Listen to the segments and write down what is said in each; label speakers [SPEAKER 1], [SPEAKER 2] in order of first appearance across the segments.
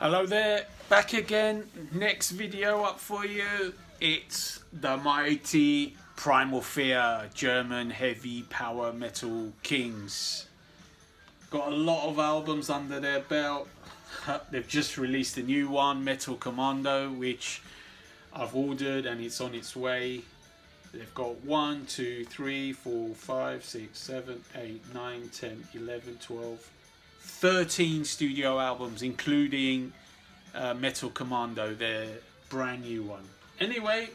[SPEAKER 1] Hello there, back again. Next video up for you. It's the mighty Primal Fear, German heavy power metal kings. Got a lot of albums under their belt. They've just released a new one, Metal Commando, which I've ordered and it's on its way. They've got 1, 2, 3, 4, 5, 6, 7, 8, 9, 10, 11, 12, 13 studio albums, including Metal Commando, their brand new one. Anyway,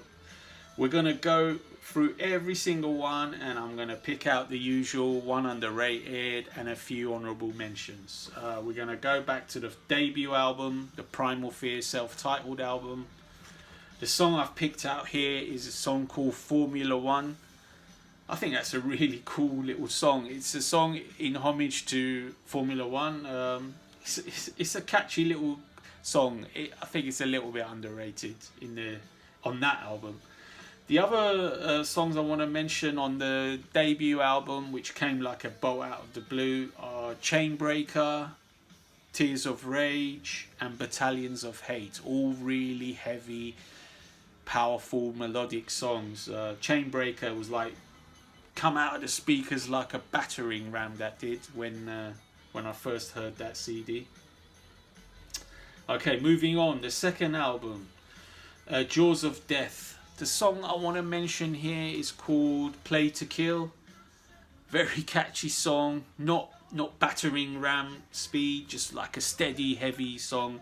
[SPEAKER 1] we're going to go through every single one and I'm going to pick out the usual, one underrated and a few honourable mentions. We're going to go back to the debut album, the Primal Fear self-titled album. The song I've picked out here is a song called Formula One. I think that's a really cool little song. It's a song in homage to Formula One. It's a catchy little song. I think it's a little bit underrated on that album. The other songs I want to mention on the debut album, which came like a bolt out of the blue, are Chainbreaker, Tears of Rage and Battalions of Hate. All really heavy, powerful melodic songs. Chainbreaker was like come out of the speakers like a battering ram, that did, when I first heard that CD. Okay, moving on, the second album, Jaws of Death. The song I want to mention here is called Play to Kill. Very catchy song, not battering ram speed, just like a steady heavy song.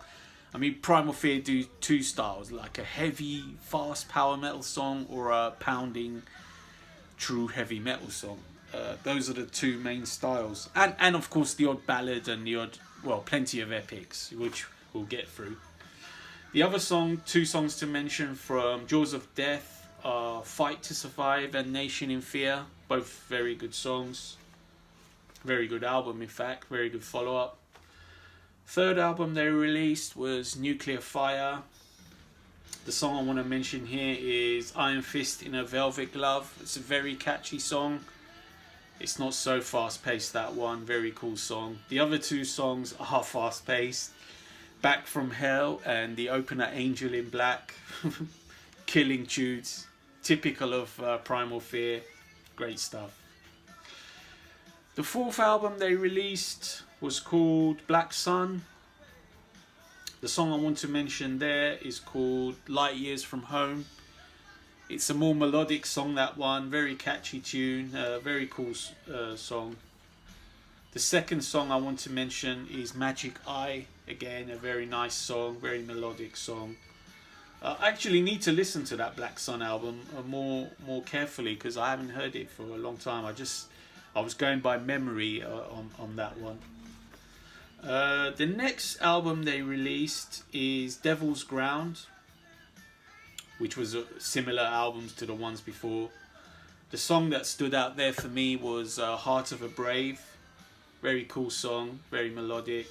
[SPEAKER 1] I mean, Primal Fear do two styles, like a heavy fast power metal song or a pounding true heavy metal song. Those are the two main styles, and of course the odd ballad and the odd, well, plenty of epics, which we'll get through. The other two songs to mention from Jaws of Death are Fight to Survive and Nation in Fear. Both very good songs, very good album, in fact, very good follow-up. Third album they released was Nuclear Fire. The song I want to mention here is Iron Fist in a Velvet Glove. It's a very catchy song. It's not so fast-paced, that one. Very cool song. The other two songs are fast-paced. Back from Hell and the opener Angel in Black. Killing tunes. Typical of Primal Fear. Great stuff. The fourth album they released was called Black Sun. The song I want to mention there is called Light Years from Home. It's a more melodic song, that one. Very catchy tune. Very cool song. The second song I want to mention is Magic Eye. Again, a very nice song. Very melodic song. I actually need to listen to that Black Sun album more carefully because I haven't heard it for a long time. I was going by memory on that one. The next album they released is Devil's Ground, which was similar albums to the ones before. The song that stood out there for me was Heart of a Brave. Very cool song, very melodic.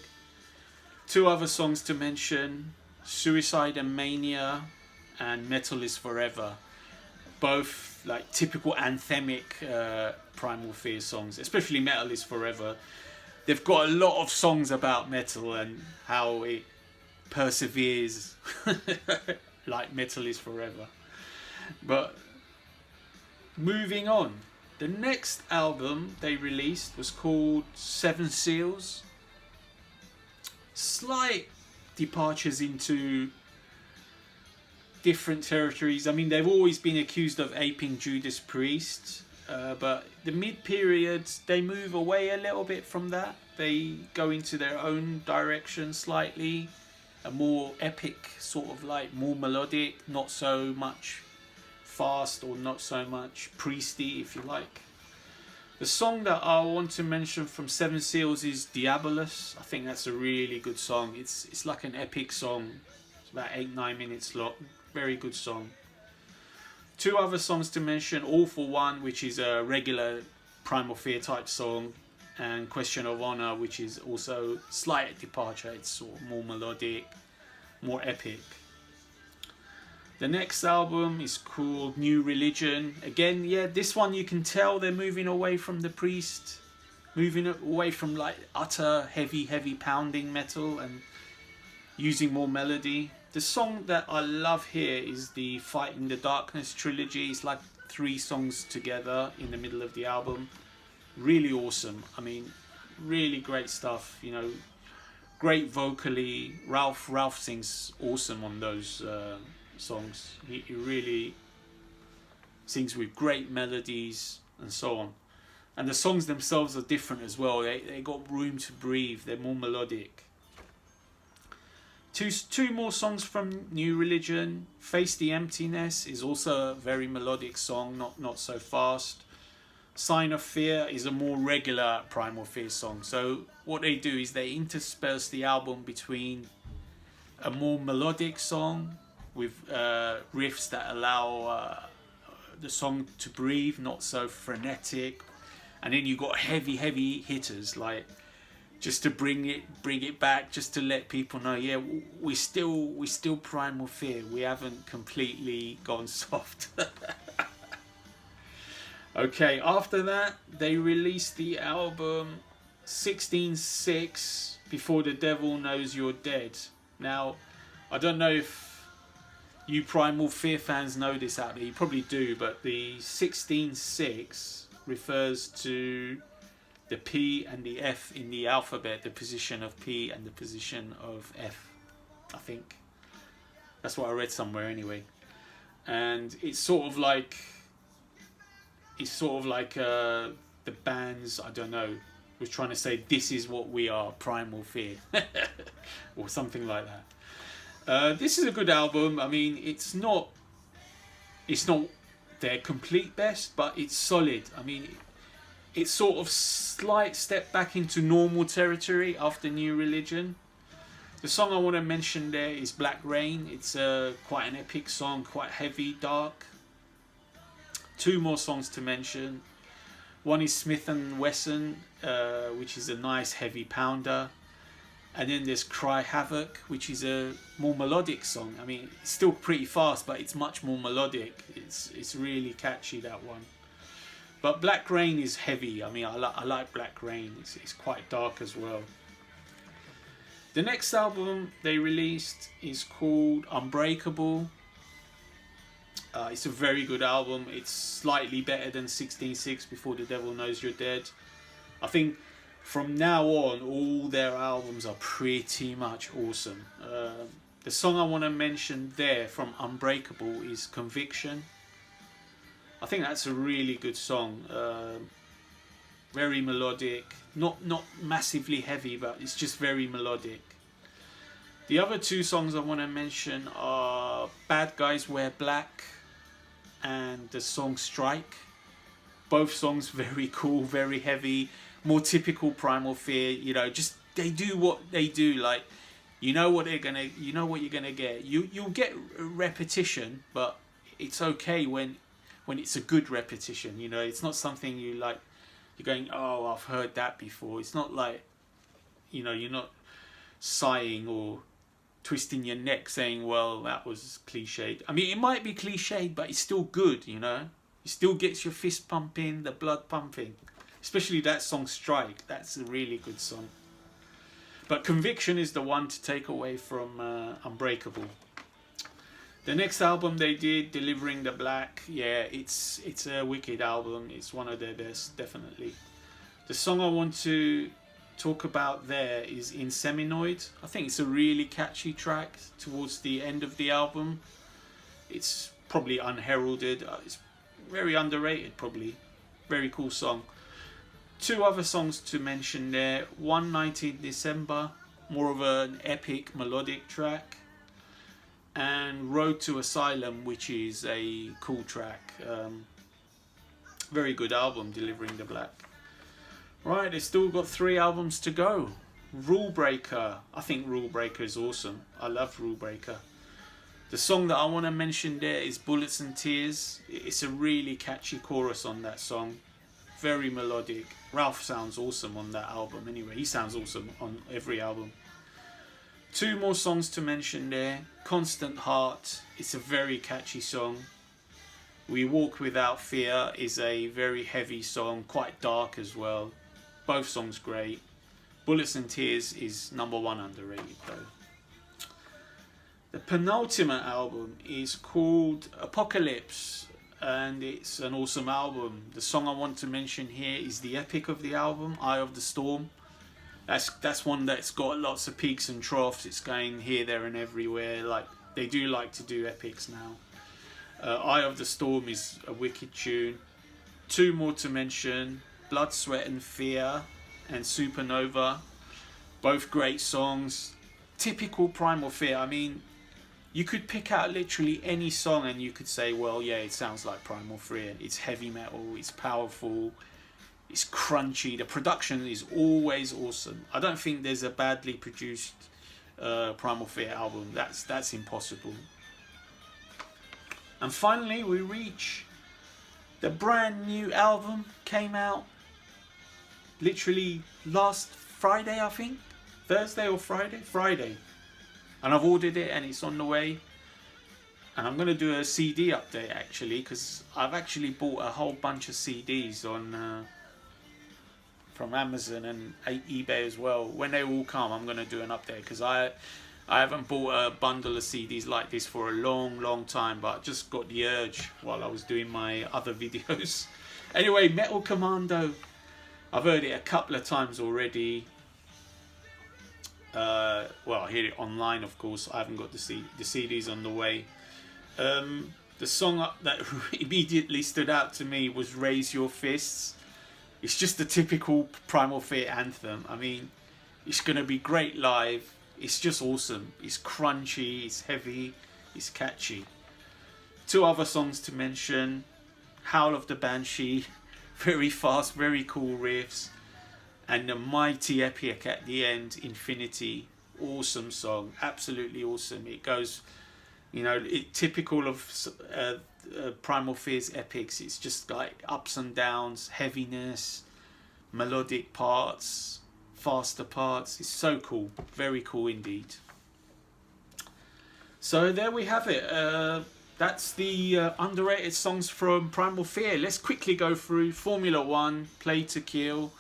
[SPEAKER 1] Two other songs to mention, Suicide and Mania and Metal is Forever. Both like typical anthemic Primal Fear songs, especially Metal is Forever. They've got a lot of songs about metal and how it perseveres like Metal is Forever. But moving on, the next album they released was called Seven Seals. Slight departures into different territories. I mean, they've always been accused of aping Judas Priest. But the mid-period, they move away a little bit from that. They go into their own direction slightly. A more epic, sort of like more melodic, not so much fast or not so much priesty, if you like. The song that I want to mention from Seven Seals is Diabolus. I think that's a really good song. It's like an epic song. It's about 8-9 minutes long. Very good song. Two other songs to mention, All for One, which is a regular Primal Fear type song, and Question of Honor, which is also slight departure. It's sort of more melodic, more epic. The next album is called New Religion. Again, yeah, this one you can tell they're moving away from the Priest, moving away from like utter heavy pounding metal, and using more melody. The song that I love here is the Fight in the Darkness trilogy. It's like 3 songs together in the middle of the album. Really awesome. I mean, really great stuff. You know, great vocally. Ralph sings awesome on those songs. He really sings with great melodies and so on. And the songs themselves are different as well. They got room to breathe. They're more melodic. Two more songs from New Religion. Face the Emptiness is also a very melodic song, not so fast. Sign of Fear is a more regular Primal Fear song. So what they do is they intersperse the album between a more melodic song with riffs that allow the song to breathe, not so frenetic. And then you got heavy hitters, like just to bring it back, just to let people know, yeah, we're still Primal Fear. We haven't completely gone soft. Okay, after that, they released the album 16:6, Before the Devil Knows You're Dead. Now, I don't know if you Primal Fear fans know this out there. You probably do, but the 16:6 refers to the P and the F in the alphabet, the position of P and the position of F, I think. That's what I read somewhere anyway. And it's sort of like the band's, I don't know, was trying to say, this is what we are, Primal Fear. Or something like that. This is a good album. I mean, it's not their complete best, but it's solid. I mean, it's sort of slight step back into normal territory after New Religion. The song I want to mention there is Black Rain. It's quite an epic song, quite heavy, dark. 2 more songs to mention. One is Smith & Wesson, which is a nice heavy pounder. And then there's Cry Havoc, which is a more melodic song. I mean, it's still pretty fast, but it's much more melodic. It's really catchy, that one. But Black Rain is heavy. I mean, I like Black Rain. It's quite dark as well. The next album they released is called Unbreakable. It's a very good album. It's slightly better than 16:6, Before the Devil Knows You're Dead. I think from now on, all their albums are pretty much awesome. The song I want to mention there from Unbreakable is Conviction. I think that's a really good song. Very melodic, not massively heavy, but it's just very melodic. The other 2 songs I want to mention are Bad Guys Wear Black and the song Strike. Both songs very cool, very heavy, more typical Primal Fear. You know, just they do what they do. Like, you know what you're gonna get. You'll get repetition, but it's okay when it's a good repetition. You know, it's not something you're going, oh, I've heard that before. It's not like, you know, you're not sighing or twisting your neck saying, well, that was cliched. I mean, it might be cliched, but it's still good, you know. It still gets your fist pumping, the blood pumping. Especially that song Strike. That's a really good song. But Conviction is the one to take away from Unbreakable. The next album they did, Delivering the Black, yeah, it's a wicked album. It's one of their best, definitely. The song I want to talk about there is Inseminoid. I think it's a really catchy track towards the end of the album. It's probably unheralded. It's very underrated, probably. Very cool song. 2 other songs to mention there. One, 19 December, more of an epic melodic track. And Road to Asylum, which is a cool track. Very good album, Delivering the Black. Right, they've still got 3 albums to go. Rule Breaker. I think Rule Breaker is awesome. I love Rule Breaker. The song that I want to mention there is Bullets and Tears. It's a really catchy chorus on that song. Very melodic. Ralph sounds awesome on that album anyway. He sounds awesome on every album. 2 more songs to mention there. Constant Heart. It's a very catchy song. We Walk Without Fear is a very heavy song. Quite dark as well. Both songs great. Bullets and Tears is number 1 underrated though. The penultimate album is called Apocalypse, and it's an awesome album. The song I want to mention here is the epic of the album, Eye of the Storm. That's one that's got lots of peaks and troughs. It's going here, there and everywhere. Like they do like to do epics now. Eye of the Storm is a wicked tune. Two more to mention, Blood, Sweat and Fear and Supernova. Both great songs. Typical Primal Fear. I mean, you could pick out literally any song and you could say, well, yeah, it sounds like Primal Fear. It's heavy metal, it's powerful, it's crunchy. The production is always awesome. I don't think there's a badly produced Primal Fear album. That's impossible. And finally, we reach the brand new album. Came out literally last Friday, I think. Thursday or Friday? Friday. And I've ordered it and it's on the way. And I'm going to do a CD update actually, because I've actually bought a whole bunch of CDs on from Amazon and eBay as well. When they all come, I'm going to do an update, because I haven't bought a bundle of CDs like this for a long time, but I just got the urge while I was doing my other videos. Anyway, Metal Commando. I've heard it a couple of times already. Well, I hear it online, of course. I haven't got the CDs on the way. The song that immediately stood out to me was Raise Your Fists. It's just the typical Primal Fear anthem. I mean, it's going to be great live. It's just awesome. It's crunchy, it's heavy, it's catchy. Two other songs to mention. Howl of the Banshee. Very fast, very cool riffs. And the mighty epic at the end, Infinity. Awesome song, absolutely awesome. It goes, you know, typical of Primal Fear's epics. It's just like ups and downs, heaviness, melodic parts, faster parts. It's so cool, very cool indeed. So there we have it. That's the underrated songs from Primal Fear. Let's quickly go through Formula 1, Play to Kill,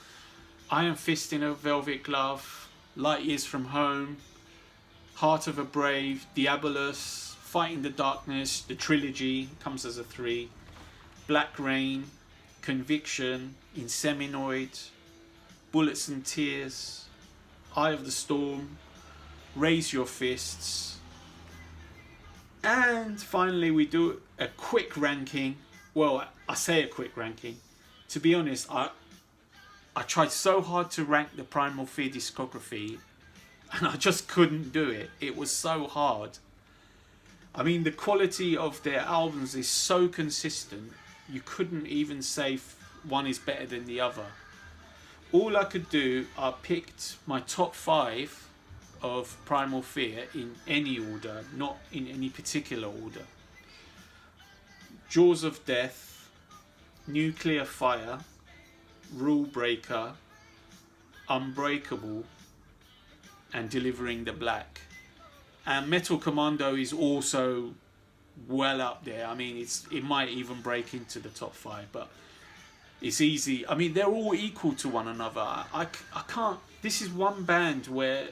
[SPEAKER 1] Iron Fist in a Velvet Glove, Light Years from Home, Heart of a Brave, Diabolus, Fighting the Darkness, the trilogy comes as a 3, Black Rain, Conviction, Inseminoid, Bullets and Tears, Eye of the Storm, Raise Your Fists, and finally we do a quick ranking. Well, I say a quick ranking. To be honest, I tried so hard to rank the Primal Fear discography and I just couldn't do it. It was so hard. I mean, the quality of their albums is so consistent, you couldn't even say one is better than the other. All I could do, I picked my top 5 of Primal Fear in any order, not in any particular order. Jaws of Death, Nuclear Fire, Rule Breaker, Unbreakable, and Delivering the Black. And Metal Commando is also well up there. I mean, it might even break into the top 5, but it's easy. I mean, they're all equal to one another. I can't. This is one band where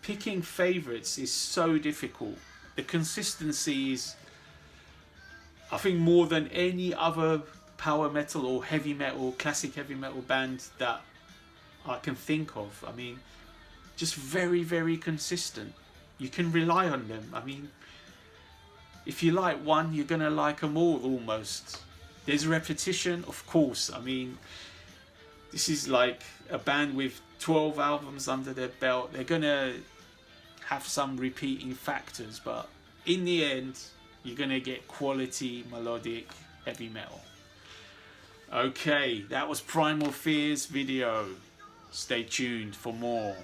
[SPEAKER 1] picking favourites is so difficult. The consistency is, I think, more than any other power metal or heavy metal, classic heavy metal band that I can think of. I mean, just very consistent. You can rely on them. I mean, if you like one, you're gonna like them all almost. There's repetition, of course. I mean, this is like a band with 12 albums under their belt. They're gonna have some repeating factors, but in the end, you're gonna get quality melodic heavy metal. Okay, that was Primal Fear's video. Stay tuned for more.